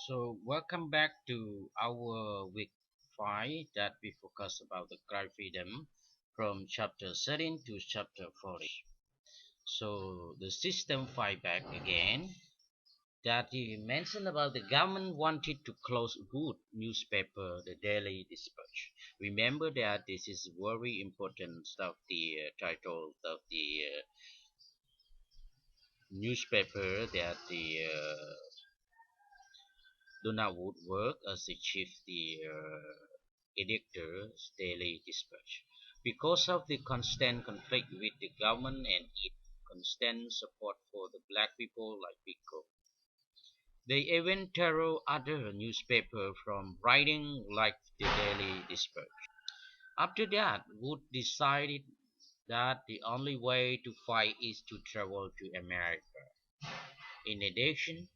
So welcome back to our week 5 that we focus about the cry freedom from chapter 13 to chapter 40. So the system fight back again that he mentioned about the government wanted to close Wood newspaper, the Daily Dispatch. Remember that this is very important of the title of the newspaper that the Donald Wood worked as the chief the editor's Daily Dispatch. Because of the constant conflict with the government and its constant support for the black people like Biko, they even terror other newspapers from writing like the Daily Dispatch. After that, Wood decided that the only way to fight is to travel to America. In addition,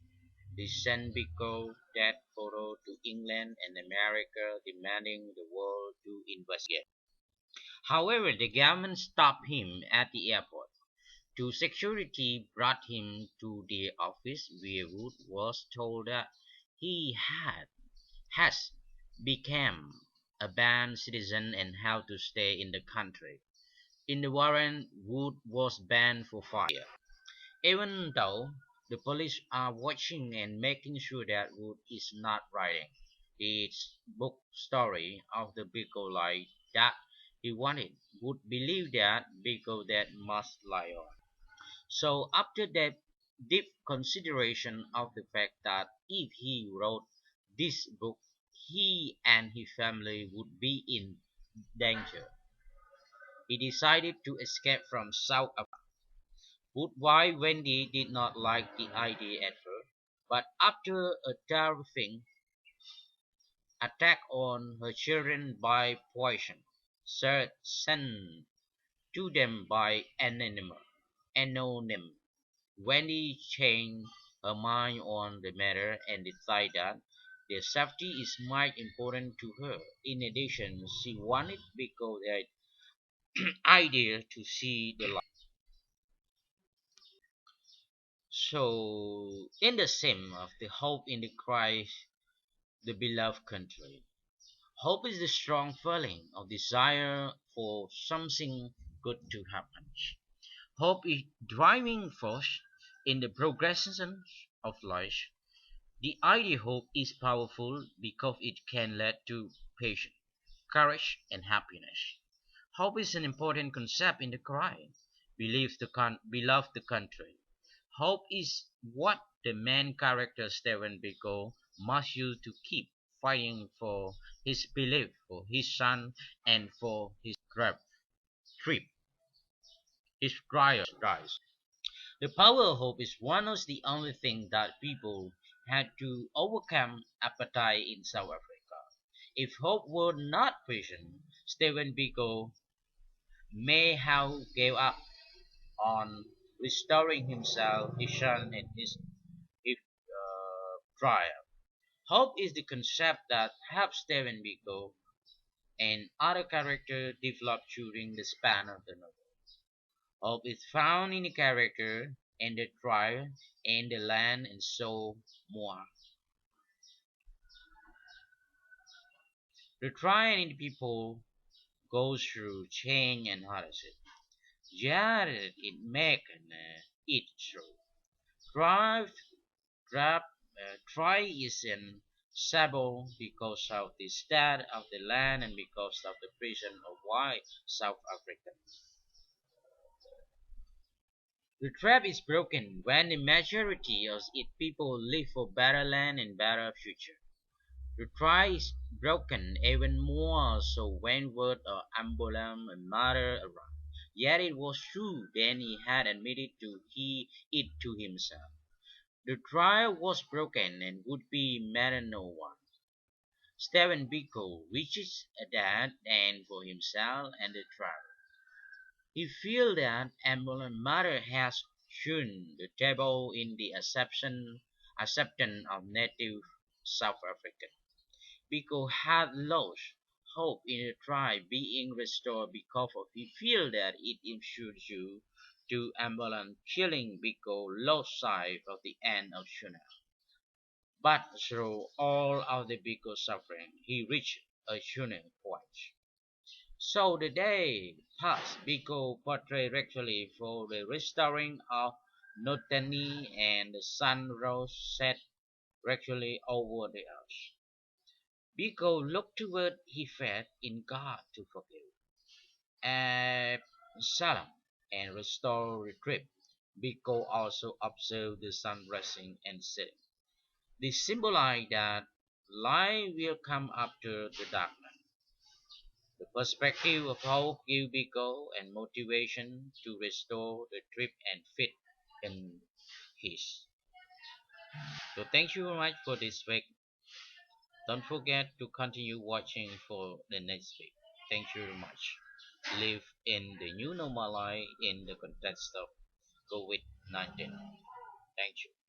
they sent Biko death photo to England and America demanding the world to investigate. However, the government stopped him at the airport. Two security brought him to the office where Wood was told that he has become a banned citizen and how to stay in the country. In the warrant, Wood was banned for 5 years. Even though the police are watching and making sure that Wood is not writing his book story of the Biko life that he wanted, Wood believe that Biko that must lie on. So after that deep consideration of the fact that if he wrote this book, he and his family would be in danger, he decided to escape from South Africa. Woodwife Wendy did not like the idea at first, but after a terrifying attack on her children by poison, sent to them by anonym, Wendy changed her mind on the matter and decided that their safety is more important to her. In addition, she wanted because the idea to see the light. So, in the same of the hope in the Christ, the beloved country. Hope is the strong feeling of desire for something good to happen. Hope is driving force in the progression of life. The idea hope is powerful because it can lead to patience, courage, and happiness. Hope is an important concept in the cry. Beloved the country. Hope is what the main character Stephen Biko must use to keep fighting for his belief, for his son, and for his trip, his drives. The power of hope is one of the only things that people had to overcome appetite in South Africa. If hope were not present, Stephen Biko may have gave up on restoring himself, his son, and his trial. Hope is the concept that helps Stephen Biko and other characters develop during the span of the novel. Hope is found in the character and the trial and the land and so more. The trial in the people goes through change and hardship. Yet it make it through. Drive, try is in Sabo because of the state of the land and because of the prison of white South Africa. The trap is broken when the majority of its people live for better land and better future. The try is broken even more so when word of Ambolam and mother arrived. Yet it was true then he had admitted it to himself. The trial was broken and would be matter no one. Stephen Biko reaches a dead end for himself and the trial. He feels that Ambolam mother has turned the table in the acceptance of native South African. Biko had lost hope in the tribe being restored because of he feel that it insured you to Ambulan killing Biko lost sight of the end of Shuna. But through all of the Biko's suffering, he reached a turning point. So the day passed. Biko portrayed regularly for the restoring of Notani, and the sun rose set regularly over the earth. Biko looked toward he faith in God to forgive Absalom and restore retrieve. Biko also observed the sun rising and setting. This symbolized that light will come after the darkness. The perspective of hope gave Biko and motivation to restore the trip and fit in his. So thank you very much for this week. Don't forget to continue watching for the next week. Thank you very much. Live in the new normal life in the context of COVID-19. Thank you.